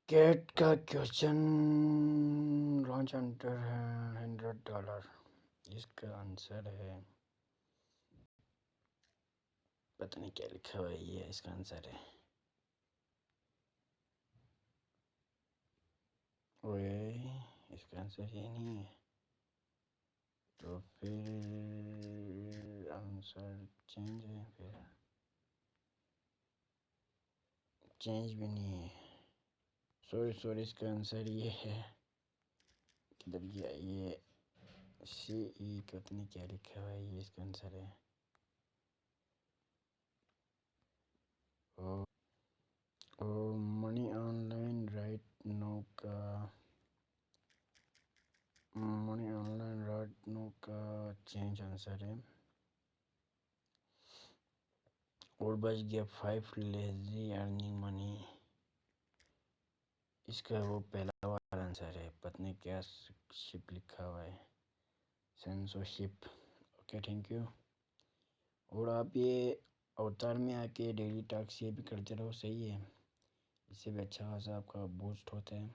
Kate کا question launch under $100. اس کا answer ہے، پتہ نہیں کیا لکھا ہوا ہے، یہ اس کا آنسر ہے۔ اوے اس کا آنسر یہ نہیں ہے، تو پھر آنسر چینج ہے، پھر چینج بھی نہیں ہے۔ سوری اس کا آنسر یہ ہے، کدھر گیا یہ سی ای، پتہ نہیں کیا لکھا ہوا ہے، یہ اس کا آنسر ہے۔ منی آن لائن رائٹ نو کا چینج آنسر ہے۔ اور بچ گیا 5 لیزی ارننگ منی، اس کا وہ پہلا والا آنسر ہے، پتہ نہیں کیا شپ لکھا ہوا ہے، سینسورشپ۔ Okay thank you. اور آپ یہ اوتار میں آ کے ڈیلی ٹاکس یہ بھی کرتے رہو، صحیح ہے، اس سے بھی اچھا خاصا آپ کا بوسٹ ہوتا ہے۔